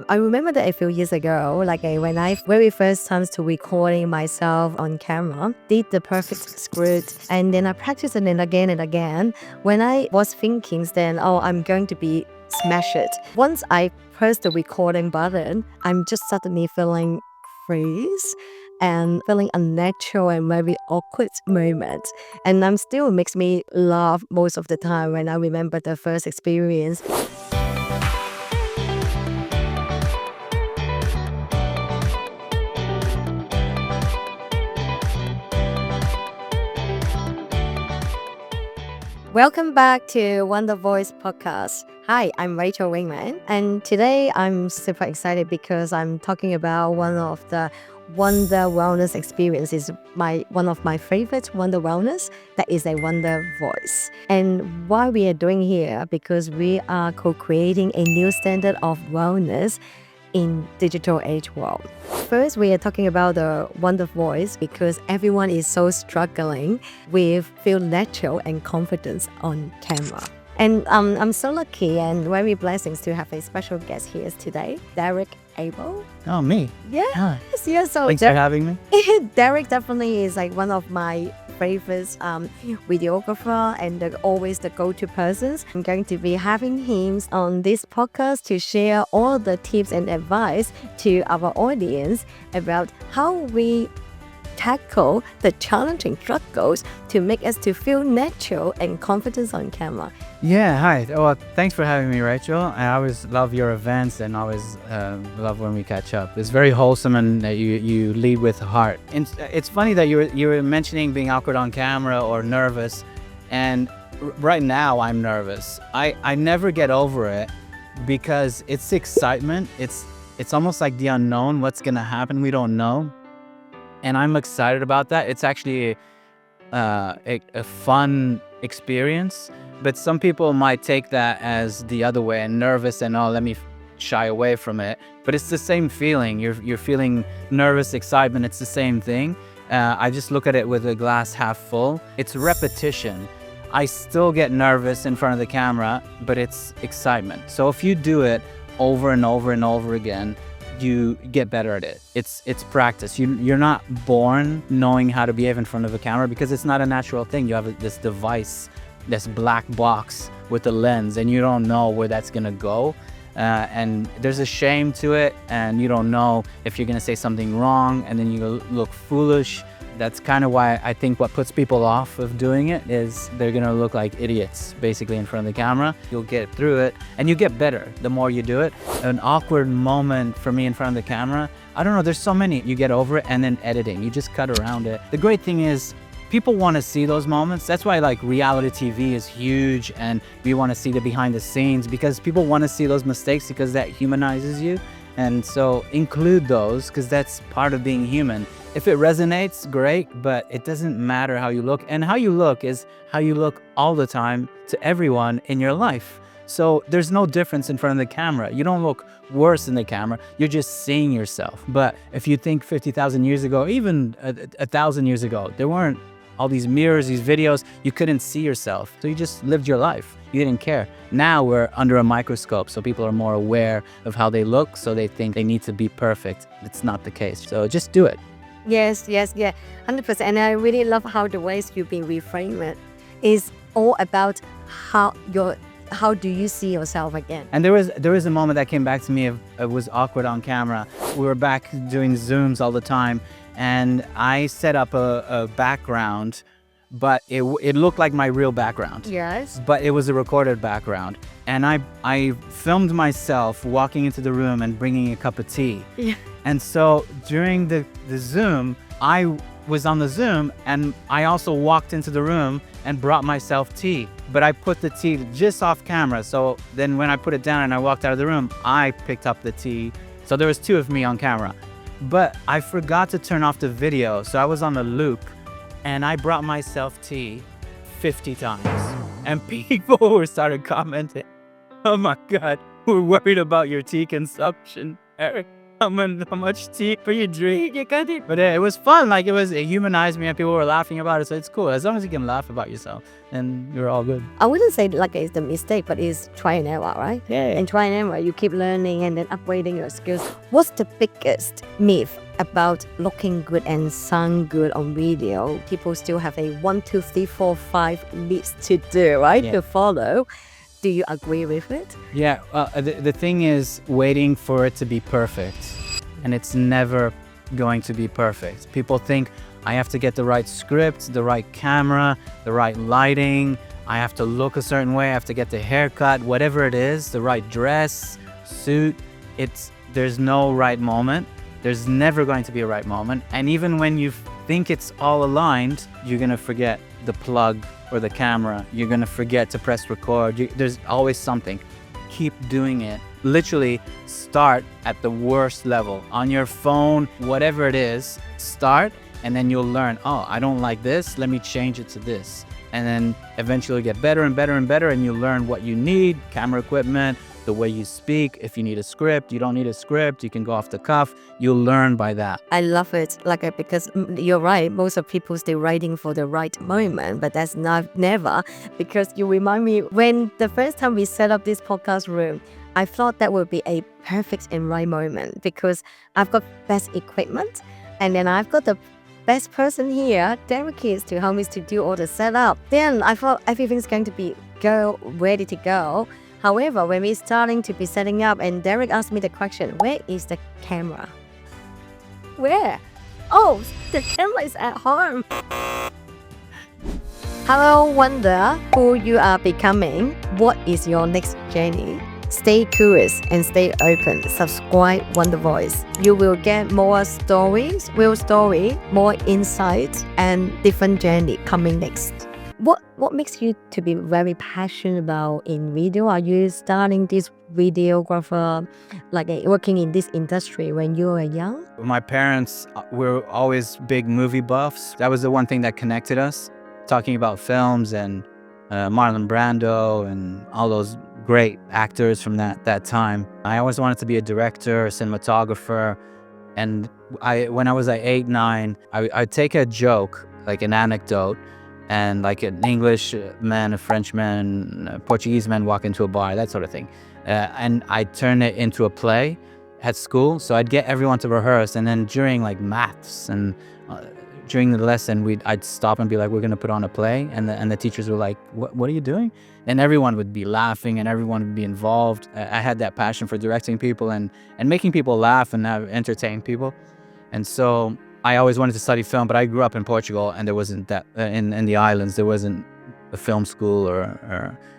I remember that a few years ago, when I very first time to recording myself on camera, did the perfect script, and then I practiced it again and again. When I was thinking then, oh, I'm going to be smash it. Once I press the recording button, I'm just suddenly feeling freeze and feeling unnatural and very awkward moment. And I'm still makes me laugh most of the time when I remember the first experience. Welcome back to WonderVoice Podcast. Hi, I'm Rachel Wingman, and today I'm super excited because I'm talking about one of the Wonder Wellness experiences, one of my favorite Wonder Wellness, that is a Wonder Voice. And why we are doing here, because we are co-creating a new standard of wellness in digital age world. First, we are talking about the Wonder Voice because everyone is so struggling with feel natural and confidence on camera. And I'm so lucky and very blessed to have a special guest here today, Derek Abel. Oh, me? Yes, yes. So Thanks for having me. Derek definitely is one of my favorite videographer and always the go-to persons. I'm going to be having him on this podcast to share all the tips and advice to our audience about how we tackle the challenging struggles to make us to feel natural and confident on camera. Yeah, hi. Well, thanks for having me, Rachel. I always love your events and always love when we catch up. It's very wholesome and you lead with heart. And it's funny that you were mentioning being awkward on camera or nervous. And right now I'm nervous. I never get over it because it's excitement. It's almost like the unknown. What's going to happen? We don't know. And I'm excited about that. It's actually a fun experience, but some people might take that as the other way and nervous and, oh, let me shy away from it. But it's the same feeling. You're feeling nervous, excitement. It's the same thing. I just look at it with a glass half full. It's repetition. I still get nervous in front of the camera, but it's excitement. So if you do it over and over and over again, you get better at it. It's practice. You're not born knowing how to behave in front of a camera because it's not a natural thing. You have this device, this black box with a lens, and you don't know where that's gonna go. And there's a shame to it, and you don't know if you're gonna say something wrong, and then you look foolish. That's kind of why I think what puts people off of doing it is they're gonna look like idiots basically in front of the camera. You'll get through it and you get better the more you do it. An awkward moment for me in front of the camera, I don't know, there's so many. You get over it, and then editing, you just cut around it. The great thing is people want to see those moments. That's why reality TV is huge, and we want to see the behind the scenes because people want to see those mistakes because that humanizes you. And so include those because that's part of being human. If it resonates, great, but it doesn't matter how you look. And how you look is how you look all the time to everyone in your life. So there's no difference in front of the camera. You don't look worse in the camera. You're just seeing yourself. But if you think 50,000 years ago, even 1,000 years ago, there weren't all these mirrors, these videos, you couldn't see yourself. So you just lived your life. You didn't care. Now we're under a microscope, so people are more aware of how they look, so they think they need to be perfect. It's not the case. So just do it. Yes, 100%. And I really love how the ways you've been reframing it is all about how do you see yourself again. And there was a moment that came back to me. It was awkward on camera. We were back doing Zooms all the time, and I set up a background, but it looked like my real background. Yes. But it was a recorded background. And I filmed myself walking into the room and bringing a cup of tea. Yeah. And so during the Zoom, I was on the Zoom, and I also walked into the room and brought myself tea. But I put the tea just off camera. So then when I put it down and I walked out of the room, I picked up the tea. So there was two of me on camera. But I forgot to turn off the video. So I was on a loop, and I brought myself tea 50 times. And people started commenting, "Oh my God, we're worried about your tea consumption, Eric." how much tea for you drink? You got it. But it was fun. Like it humanized me, and people were laughing about it. So it's cool. As long as you can laugh about yourself, then you're all good. I wouldn't say like it's the mistake, but it's try and error, right? Yeah. And try and error, you keep learning and then upgrading your skills. What's the biggest myth about looking good and sound good on video? People still have a 1, 2, 3, 4, 5 list to do, right? Yeah. To follow. Do you agree with it? Yeah, the thing is waiting for it to be perfect, and it's never going to be perfect. People think I have to get the right script, the right camera, the right lighting, I have to look a certain way, I have to get the haircut, whatever it is, the right dress, suit. There's no right moment. There's never going to be a right moment. And even when you think it's all aligned, you're gonna forget the plug or the camera. You're gonna forget to press record. There's always something. Keep doing it. Literally start at the worst level. On your phone, whatever it is, start, and then you'll learn, oh, I don't like this, let me change it to this. And then eventually get better and better and better, and you'll learn what you need, camera equipment, the way you speak. If you need a script, you don't need a script, you can go off the cuff. You'll learn by that. I love it, because you're right. Most of people still writing for the right moment, but that's never. Because you remind me when the first time we set up this podcast room, I thought that would be a perfect and right moment because I've got best equipment, and then I've got the best person here, Derek, is to help me to do all the setup. Then I thought everything's going to be ready to go. However, when we're starting to be setting up, and Derek asked me the question, where is the camera? Where? Oh, the camera is at home. Hello, wonder who you are becoming. What is your next journey? Stay curious and stay open. Subscribe WonderVoice. You will get more stories, real story, more insights, and different journey coming next. What makes you to be very passionate about in video? Are you starting this videographer, working in this industry when you were young? My parents were always big movie buffs. That was the one thing that connected us, talking about films and Marlon Brando and all those great actors from that time. I always wanted to be a director, a cinematographer. And when I was like 8, 9, I'd take a joke, like an anecdote, and like an English man, a Frenchman, a Portuguese man walk into a bar, that sort of thing. And I'd turn it into a play at school. So I'd get everyone to rehearse, and then during like maths and during the lesson, I'd stop and be like, we're gonna put on a play, and the teachers were like, what are you doing? And everyone would be laughing and everyone would be involved. I had that passion for directing people and making people laugh and entertain people. And so I always wanted to study film, but I grew up in Portugal, and there wasn't that in the islands. There wasn't a film school or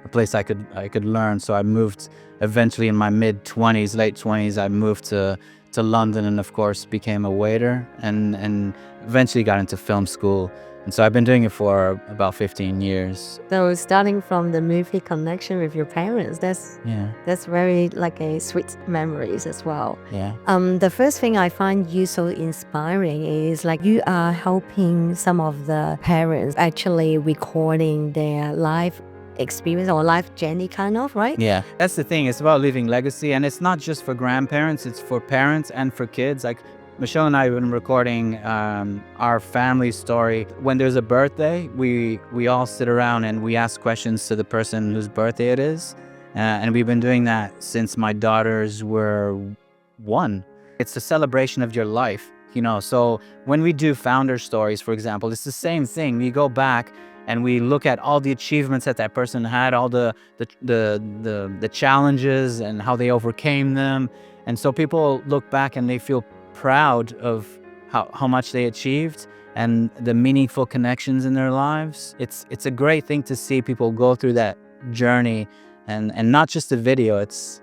a place I could learn. So I moved eventually in my mid-20s, late 20s. I moved to London, and of course became a waiter, and eventually got into film school. And so I've been doing it for about 15 years. So starting from the movie connection with your parents, that's very like a sweet memories as well. Yeah. The first thing I find you so inspiring is like you are helping some of the parents actually recording their life experience or life journey kind of, right? Yeah, that's the thing. It's about leaving legacy, and it's not just for grandparents, it's for parents and for kids. Like Michelle and I have been recording our family story. When there's a birthday, we all sit around and we ask questions to the person whose birthday it is. And we've been doing that since my daughters were 1. It's a celebration of your life, So when we do founder stories, for example, it's the same thing. We go back and we look at all the achievements that person had, all the challenges and how they overcame them. And so people look back and they feel proud of how much they achieved and the meaningful connections in their lives. It's a great thing to see people go through that journey, and not just a video. It's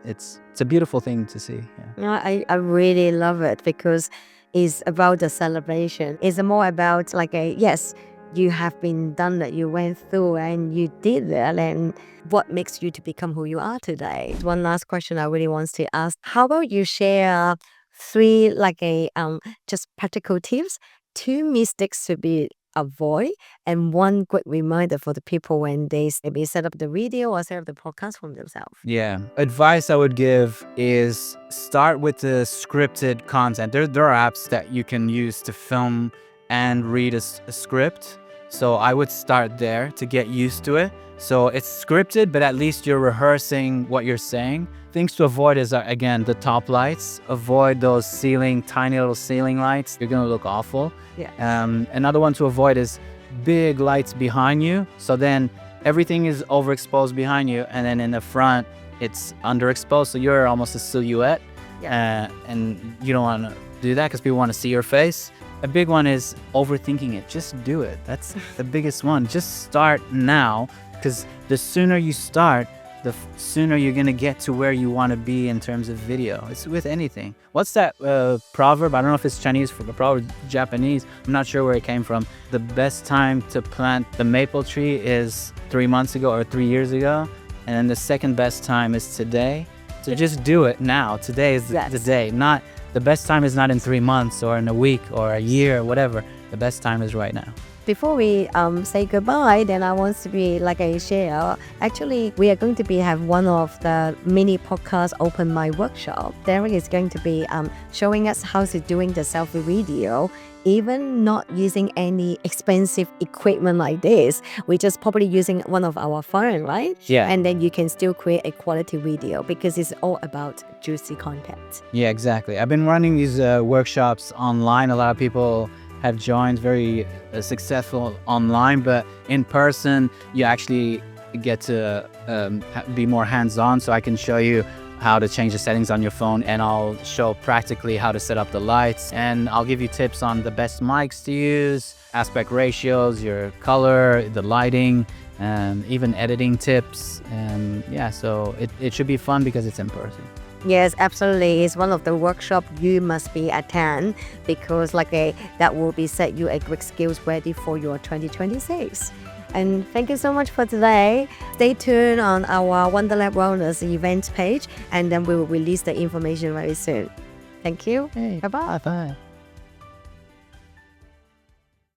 a beautiful thing to see. Yeah. I really love it because it's about the celebration. It's more about yes, you have been done that, you went through and you did that, and what makes you to become who you are today. One last question I really want to ask. How about you share 3 just practical tips, 2 mistakes to be avoid, and one quick reminder for the people when they maybe set up the video or set up the podcast for themselves. Yeah. Advice I would give is start with the scripted content. There are apps that you can use to film and read a script. So I would start there to get used to it. So it's scripted, but at least you're rehearsing what you're saying. Things to avoid is, again, the top lights. Avoid those tiny little ceiling lights. You're going to look awful. Yeah. Another one to avoid is big lights behind you. So then everything is overexposed behind you. And then in the front, it's underexposed. So you're almost a silhouette. Yeah. And you don't want to do that because people want to see your face. A big one is overthinking it. Just do it. That's the biggest one. Just start now, because the sooner you start, the sooner you're going to get to where you want to be in terms of video. It's with anything. What's that proverb? I don't know if it's Chinese, probably Japanese. I'm not sure where it came from. The best time to plant the maple tree is 3 months ago or 3 years ago. And then the second best time is today. So just do it now. Today is the day. Not the best time is not in 3 months or in a week or a year or whatever. The best time is right now. Before we say goodbye, then I want to be like I share. Actually, we are going to have one of the mini podcast open mic workshop. Derek is going to be showing us how to doing the selfie video, even not using any expensive equipment like this. We're just probably using one of our phone, right? Yeah. And then you can still create a quality video because it's all about juicy content. Yeah, exactly. I've been running these workshops online. A lot of people have joined, very successful online, but in person, you actually get to be more hands-on. So I can show you how to change the settings on your phone, and I'll show practically how to set up the lights, and I'll give you tips on the best mics to use, aspect ratios, your color, the lighting, and even editing tips. And yeah, so it should be fun because it's in person. Yes, absolutely. It's one of the workshop you must be attend because that will be set you a great skills ready for your 2026. And thank you so much for today. Stay tuned on our Wonderlab Wellness event page, and then we will release the information very soon. Thank you. Hey, bye-bye. Bye-bye.